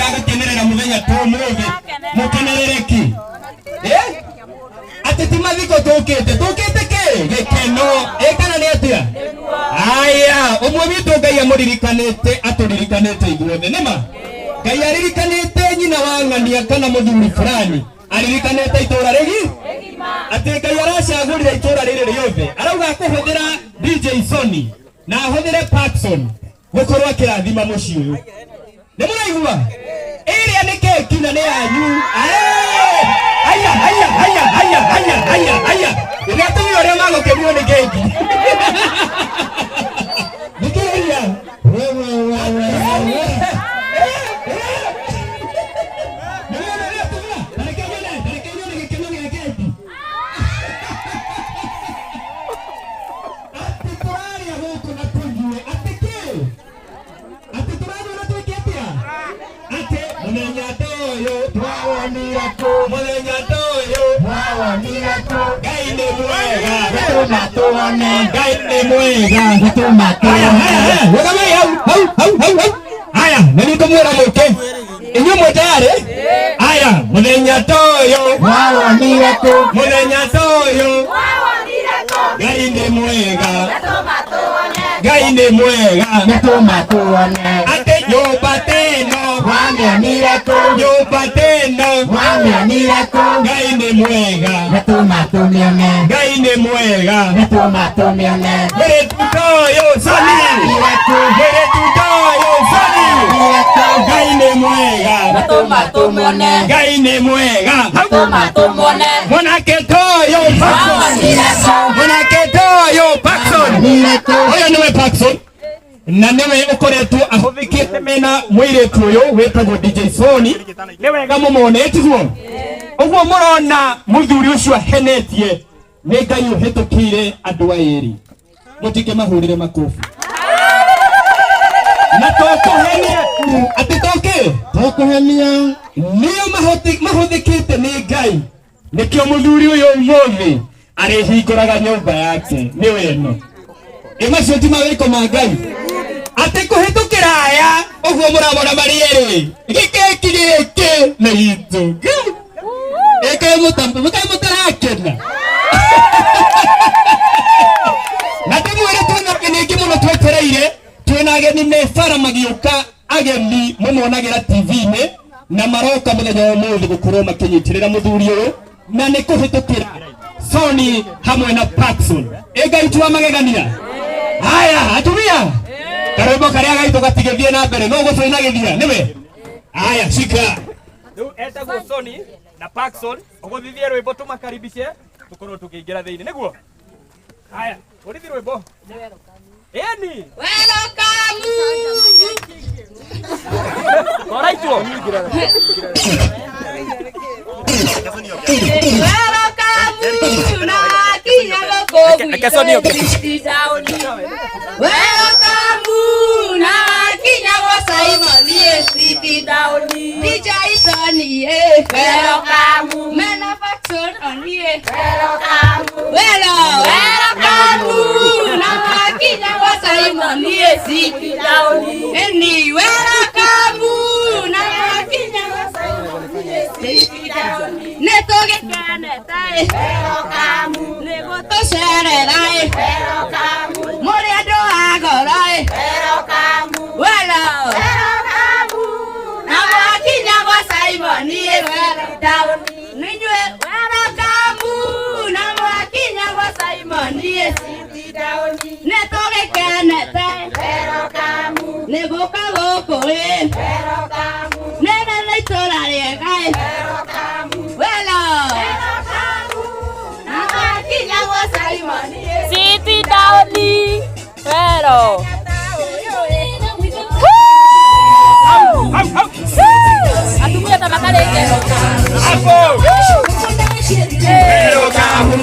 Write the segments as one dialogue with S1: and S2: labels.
S1: agakenerera muthenya to muthi mukenerereki ati timathiko tukite ke gikeno ekana ni atia aya umwe witu Ngai amuririkanite aturirikanite igwothe nima Ngai aririkanite nyina wa ng'ania kana muthuri fulani aririkanite itura rigi ati Ngai aracagurira itura riri riothe arauga kuhuthira DJ Sony na ahuthire Paxson gukorwa kirathima muci uyu ni muraigua iria ni keki na ni yanyu aya iria tuyo ria magokenio ni keki nikiria Aya, nani kumwera muke inyo mutare aya muthenya toyo wawonire ku muthenya toyo Ngai ni mwega Ngai ni mwega natuma tuone ate nyumba teno wamionire ku nyumba teno wamionire ku Ngai ni mwega natuma tumione Ngai ni mwega natuma tumione were tutoyo Sony were tutoyo Sony Ngai ni mwega natuma tumione Ngai ni mwega natuma tumione mwanake toyo Paxson oyo niwe Paxson na niwe ukoretwo ahuthikite mena mwiritu uyu wetagwo DJ Sony ni wega mumone tiguo uguo murona muthuri ucio ahenetie ni Ngai uhitukire andu airi mutike mahurire makofi na tokuhenia ati tokuhenia niyo mahuthikite ni Ngai nikio muthuri uyu umuthi arihinguraga nyumba yake ni weno imacio ti mawiko ma Ngai ati kuhitukira aya uguo murabona marieri gikeki giki na itu eke mutambe mutarakena na timwire tuna kiniki muno twetereire twina ageni mefara magiuka ageni mumonagira TV-ini na maroka muthenya wa muthi gukorwo makinyitirira muthuri uyu na ni kuhitukira Sony hamwe na Paxson Ngai tu amagegania haya atumia karebo karia gaito gatigethie na mbere no gutwina githia niwe haya shika riu etagwo Sony na Paxson uguthithie rwimbo tumakaribishe tukorwo tukiingira thiini niguo haya urithi rwimbo eni welcome koraitwo City Downy, pero atumia tabakale kero hapo pero kamu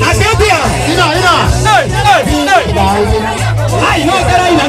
S1: asepia ina ay no caray no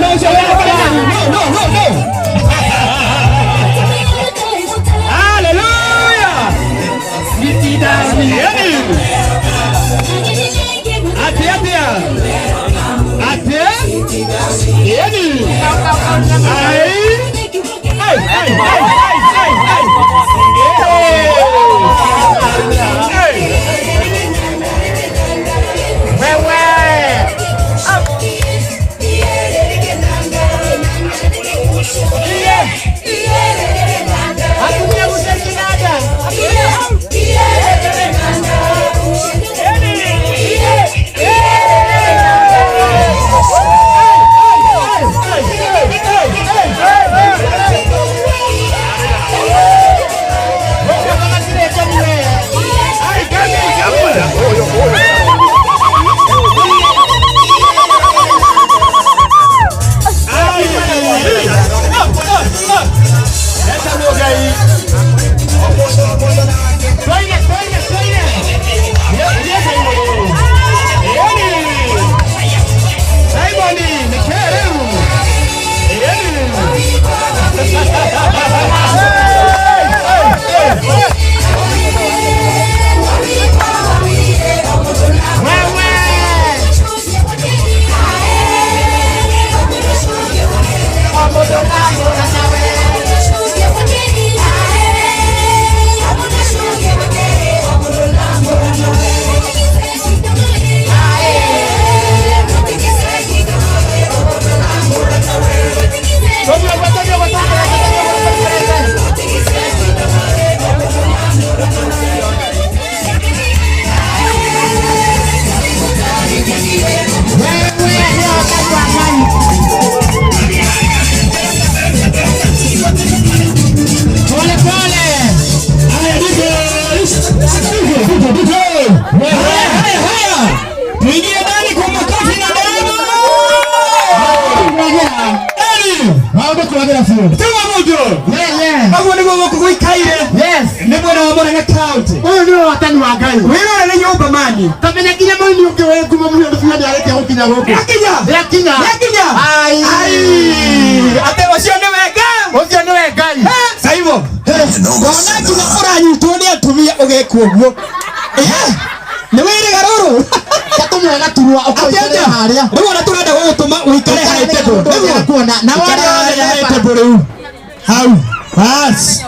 S1: Murang'a County.
S2: Oyo ni watani wa Ngai.
S1: Wĩrore nĩ nyũmba mani.
S2: Kamenya kinya mũini ũngĩ we kuma mũni ũndũ fulani areke gũkinya gũkũ. Yakinya. Ai.
S1: Ate ũcio nĩ wega.
S2: Ũcio nĩ we Ngai.
S1: Saibo. Ona kinya ũranyitwo nĩ atumia ũgeka ũguo. Nĩ wĩrĩga rũrũ.
S2: Katumwe gaturwa ũkoikare harĩa.
S1: Rĩu ona tũrenda gũgũtũma ũikare haĩ table.
S2: Nĩguo kuona na wale
S1: haĩ table rĩu. Hau. Bas.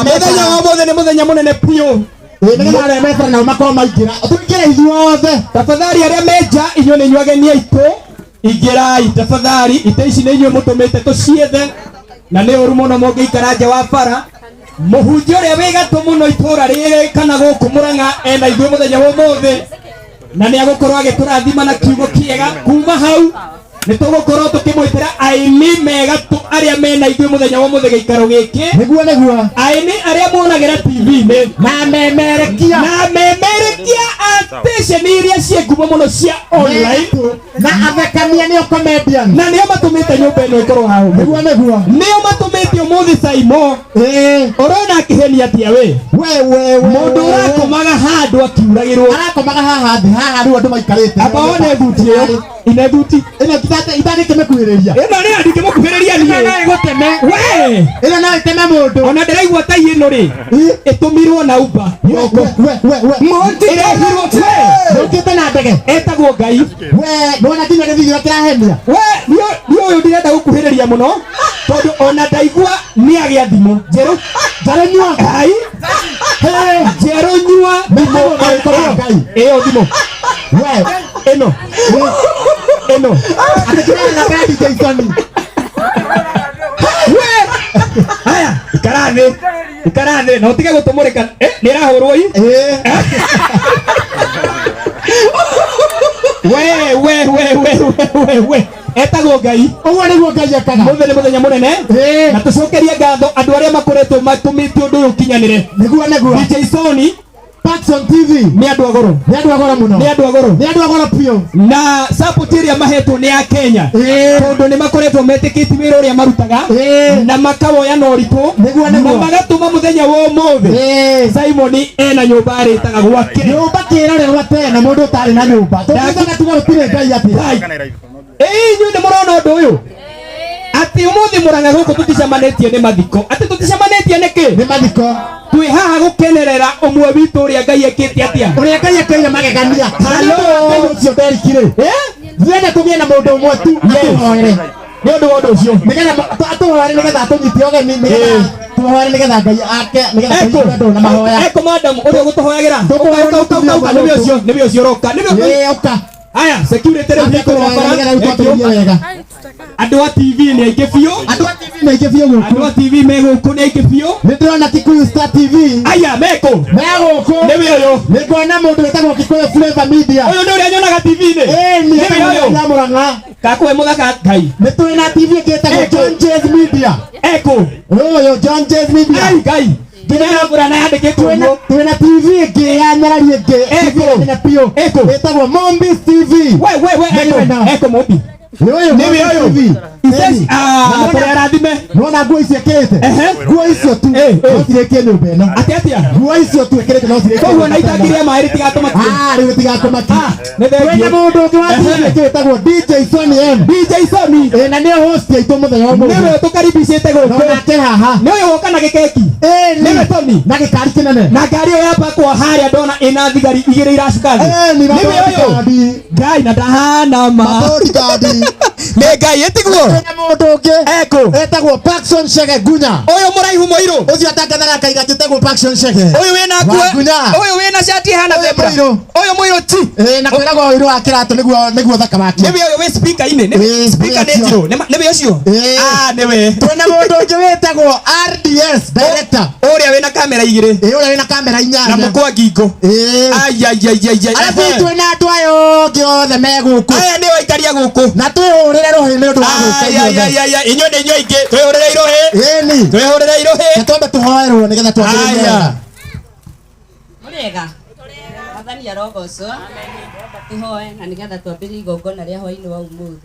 S1: Mũthenya wa mũthenya nĩ mũthenya mũnene biũ.
S2: Nĩgetha arĩa mebara nao makorwo maingĩra. Tũingĩre ithuothe.
S1: Tafadhali arĩa menja inyuĩ nĩ inyuĩ ageni aitũ. Ingĩrai tafadhali. Ite ici nĩ inyuĩ mũtũmĩte tũciethe. Na nĩ ũru mũno mũngĩikara nja wa bara. Mũhunjia ũrĩa wĩ gatũ mũno itũũra rĩrĩ kana gũkũ Murang'a ena ithuĩ mũthenya wa ũmũthĩ. Na nĩ agũkorwo agĩtũrathima na kiugo kĩega kuma hau. Nĩ tũgũkorwo tũkĩmwĩtĩra aini mega arĩa mena ithuĩ mũthenya wa ũmũthĩ gĩikaro gĩkĩ.
S2: Nĩguo.
S1: Aini arĩa muonagĩra TV-inĩ.
S2: Na memerekia
S1: a station iria ciĩ ngumo mũno cia online.
S2: Na athekania nĩo comedian.
S1: Na nĩo matũmĩte nyũmba ĩno ĩkorwo hau.
S2: Nĩguo.
S1: Nĩo matũmĩte ũmũthĩ Saimo. Ũrona akĩhenia atĩa we? Mũndũ ũrakomaga handũ akiuragĩrwo.
S2: Arakomaga haha thĩ haha rĩu andũ maikarĩte.
S1: Aba one thuti ĩyo. Ine thuti.
S2: Ĩno itangĩkĩmĩkuhĩrĩria.
S1: Ĩno nĩ ndingĩmũkuhĩrĩria niĩ.
S2: Ĩno no ĩgũteme.
S1: We!
S2: Ĩno no ĩteme mũndũ.
S1: Ona ndĩraigua ta ĩno rĩ. Ĩtũmirwo na Uber. Ĩrehirwo
S2: Ndũkĩte na ndege.
S1: Etagwo Ngai.
S2: Ndona nginya gĩthigiro kĩrahenia.
S1: Nĩ ũyũ ndirenda gũkuhĩrĩria mũno tondũ ona ndaigua nĩ agĩa thimũ. Njerũ
S2: nyua.
S1: Ngai. Njerũ nyua thimũ. Ĩyo thimũ. Ĩno.
S2: Atekĩrana na Brady Jason.
S1: Haya, ikara thĩ na ũtige gũtũmũrĩka. Nĩ ĩrahũrwo ii? We etagwo Ngai.
S2: Ũguo nĩguo Ngai ekaga.
S1: Mũthenya nĩ mũthenya mũnene. Na tũcokerie ngatho andũ arĩa makoretwo matũmĩte ũndũ ũyũ ũkinyanĩre.
S2: Nĩguo.
S1: DJ Sony
S2: Paxson TV.
S1: Nĩ andũ agoro.
S2: Nĩ andũ agoro mũno.
S1: Nĩ andũ agoro
S2: piũ.
S1: Na support ĩrĩa mahetwo nĩ ya Kenya. Tondũ nĩ makoretwo metĩkĩtie wĩra ũrĩa marutaga. Na makawoya na ũritũ. Na magatũma mũthenya wa ũmũthĩ. Simon ena nyũmba arĩtaga gwake.
S2: Nyũmba kĩrorerwo tena mũndũ ũtarĩ na nyũmba. Tũthiaga tuga gũtirĩ Ngai atĩ.
S1: Inyuĩ nĩ mũrona ũndũ ũyũ. Atĩ ũmũthĩ Murang'a gũkũ tũticemanĩtie nĩ mathiko. Atĩ tũticemanĩtie nĩkĩ?
S2: Nĩ mathiko.
S1: Twĩ haha gũkenerera ũmwe witũ ũrĩa Ngai ekĩte atĩa.
S2: Ũrĩa Ngai ekĩire magegania. Ngai ũcio nderikire. Thiene tũgĩe na mũndũ ũmwe tu atũhoere.
S1: Nĩ ũndũ wa ũndũ ũcio. Nĩgetha
S2: atũhoere nĩgetha atũnyite ũgeni nĩgetha tũhoere nĩgetha Ngai ake nĩgetha tũnyite andũ na mahoya.
S1: Madam ũrĩa ũgũtũhoyagĩra. Nĩwe ũcio ũroka.
S2: Ũka.
S1: Aya, security rĩu nĩ kũrora. Andũ a TV nĩ aingĩ biũ.
S2: Andũ a TV nĩ aingĩ biũ gũkũ.
S1: Andũ a TV me gũkũ nĩ aingĩ biũ.
S2: Nĩ ndĩrona Kikuyu Star TV.
S1: Aya, meko.
S2: Me gũkũ.
S1: Nĩwe ũyũ.
S2: Nĩ nguona mũndũ wĩtagwo Kikuyu Flavor Media.
S1: Ũyũ nĩ ũrĩa nyonaga TV-inĩ.
S2: Nĩwe ũyũ. Murang'a.
S1: Kakũwe mũthaka Ngai.
S2: Nĩ tũrĩ na TV ĩtagwo John Jazz Media. Ũyũ John Jazz Media.
S1: Ngai. Nginya burana yandĩkĩtwo ũguo.
S2: Twĩ na TV ĩngĩ ya nyarari ĩngĩ. Nĩ piũ. Ĩtagwo Mombis TV.
S1: Eko Mombi.
S2: Nĩwe ũyũ.
S1: Tũrĩa rathime.
S2: Nona nguo icio ĩkĩrĩte. Nguo icio tu. No cirĩkie nyũmba ĩno.
S1: Atĩa.
S2: Nguo icio tu ĩkĩrĩte no cirĩkie.
S1: Koguo na itangiria maĩ rĩtigatũmaki.
S2: Rĩu rĩtigatũmaki. Twĩna mũndũ ũngĩ wa TV ĩtagwo DJ Sony M.
S1: DJ Sony.
S2: Na nĩyo host aitũ mũthenya wa ũmũthĩ.
S1: Nĩwe tũkaribicĩte gũkũ.
S2: Nake haha.
S1: Nĩwe woka na gĩkeki. Nĩwe Sony.
S2: Na gĩkari kĩnene.
S1: Na ngari ĩyo yapakwo harĩa ndona ĩna thigari igĩrĩ iracuka thĩ. Nĩwe ũyũ. Ngai na ndahana ma. Nĩ Ngai ĩtiguo.
S2: Twĩna mũndũ ũngĩ. Etagwo Paxson Chege Gunya.
S1: Ũyũ mũraihu mũirũ.
S2: Ũcio atangathaga kaiga gĩtagwo Paxson Chege.
S1: Ũyũ wĩna nguo. Ũyũ wĩna shati hana zebra. Ũyũ mũirũ ti.
S2: Na kwĩragwo ũirũ wa kĩratũ nĩguo thaka wake.
S1: Nĩwe ũyũ wĩ speaker-inĩ. Speaker nĩ njirũ. Nĩwe ũcio. Nĩwe.
S2: Twĩna mũndũ ũngĩ wĩtagwo RDS director.
S1: Ũrĩa wĩna kamera igĩrĩ.
S2: Ũrĩa wĩna kamera inyanya.
S1: Na mũkwa ngingo.
S2: Arabu twĩna andũ aya ũngĩ othe me gũkũ.
S1: Aya nĩ waikaria gũkũ.
S2: Na twĩhũrĩre rũhĩ nĩ ũndũ wa gũka
S1: inyuĩ. Inyuĩ nĩ inyuĩ aingĩ. Twĩhũrĩre irũhĩ. Twĩhũrĩre irũhĩ.
S2: Twambe tũhoerwo nĩgetha twambĩrĩrie.
S3: Mũrĩega. Mwathani arogocwo. Tũhoe na nĩgetha twambĩrĩrie igongona rĩa hwaĩ-inĩ wa ũmũthĩ.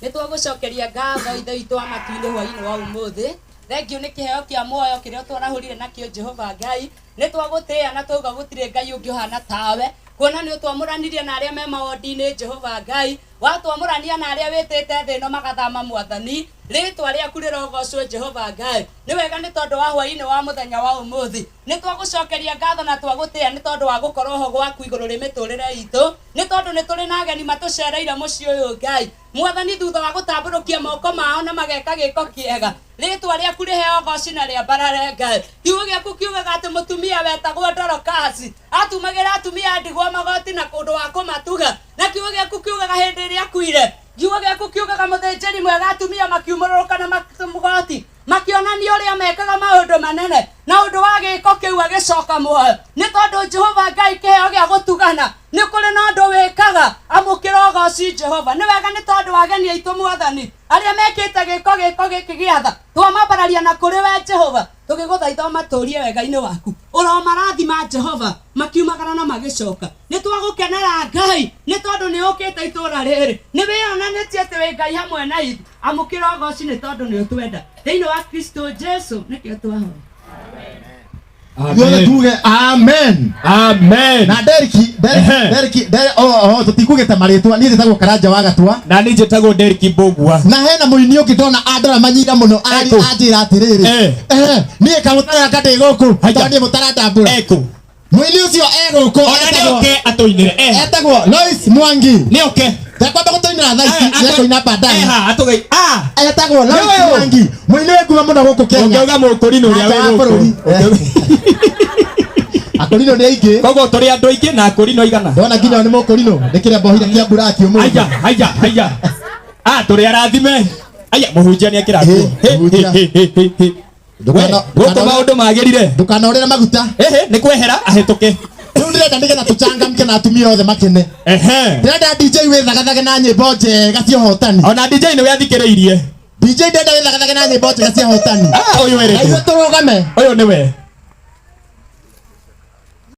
S3: Nĩ twagũcokeria ngatho ithe witũ wa matu-inĩ hwaĩ-inĩ wa ũmũthĩ Thengiũ nĩ kĩheo kĩa muoyo kĩrĩa twarahũrire nakĩo Jehova Ngai. Nĩ twagũtĩĩa na twauga gũtirĩ Ngai ũngĩ ũhana tawe. Kuona nĩ ũtwamũranirie na arĩa me mawondi-inĩ Jehova Ngai. Watwamũrania na arĩa wĩtĩte thĩ ĩno magathama Mwathani. Rĩĩtwa rĩaku rĩrogocwo Jehova Ngai. Nĩ wega nĩ tondũ wa hwaĩ-inĩ wa mũthenya wa ũmũthĩ. Nĩ twagũcokeria ngatho na twagũtĩĩa nĩ tondũ wa gũkorwo ho gwaku igũrũ rĩ mĩtũrĩre itũ. Nĩ tondũ nĩ tũrĩ na ageni matũcereire mũciĩ ũyũ Ngai. Mwathani thutha wa gũtambũrũkia moko mao na mageka gĩko kĩega. Rĩĩtwa rĩaku rĩheo goci na rĩambarare Ngai. Kiugo gĩaku kiugaga atĩ mũtumia wetagwo Dorokasi atumagĩra atumia ndigwa magoti na kũndũ wa kũmatuga. Na kiugo gĩaku kiugaga hĩndĩ ĩrĩa akuire. Kiugo gĩaku kiugaga mũthĩnjĩri mwega atumia makiumũrũrũka na mũgoti makĩonania ũrĩa mekaga maũndũ manene na ũndũ wa gĩko kĩu agĩcoka muoyo. Nĩ tondũ Jehova Ngai kĩheo gĩa gũtugana nĩ kũrĩ na ũndũ wĩkaga. Amũkĩra ũgoci Jehova. Nĩ wega nĩ tondũ wa ageni aitũ Mwathani arĩa mekĩte gĩko gĩkĩ gĩa tha. Twamambararia na kũrĩ we Jehova tũgĩgũthaitha matũũrie wega-inĩ waku. Ũromarathima Jehova makiumagara na magĩcoka. Nĩ twagũkenera Ngai nĩ tondũ nĩ ũkĩte itũũra rĩrĩ. Nĩ wĩonanĩtie atĩ wĩ Ngai hamwe na ithuĩ. Amũkĩra ũgoci nĩ tondũ nĩ ũtwenda. Thĩinĩ wa Kristo Jesu nĩkĩo twahoya.
S2: Yole tuge amen.
S1: Amen.
S2: Na Deriki tutikugite maritwa ni ndetagwo Karanja wa Gatwa
S1: na ni njĩtagwo Deriki Mbũgua.
S2: Na hena mũini ũngĩ ndona andora manyira mũno ari anjira atiriri niĩ kamũtara kati gũkũ tondĩ mũtara ndambura mũini ũcio egũkũ etagwo Lois Mwangi nĩ oke takwamba gũtoinĩra thaa ici cia kũina bandana etagwo Lois Mwangi mũini wĩkuuma mũno gũkũ Kenya ũngĩuga mũkũrinũ ũrĩa wĩ gũkũ Akorino nĩ aingĩ
S1: koguo tũrĩ andũ aingĩ na akorino igana
S2: ndona nginya nĩ mũkorino nĩ kĩrĩa mbohire kĩa mbura akiumũra
S1: haya tũrĩ arathime mũhunjia kĩrathiĩ gũkũ maũndũ magĩrĩre
S2: ndũkanorĩre maguta
S1: nĩ kwehera ahĩtũke
S2: rĩu ndĩrenda nĩgetha tũcangamke na atumia othe makene ndĩrenda DJ wĩthagathage na nyĩmbo njega cia ũhotani
S1: ona DJ nĩ wĩathikĩrĩirie
S2: DJ ndĩrenda wĩthagathage na nyĩmbo njega cia ũhotani
S1: ũyũ wĩrĩte
S2: ithuĩ tũrũgame
S1: ũyũ nĩwe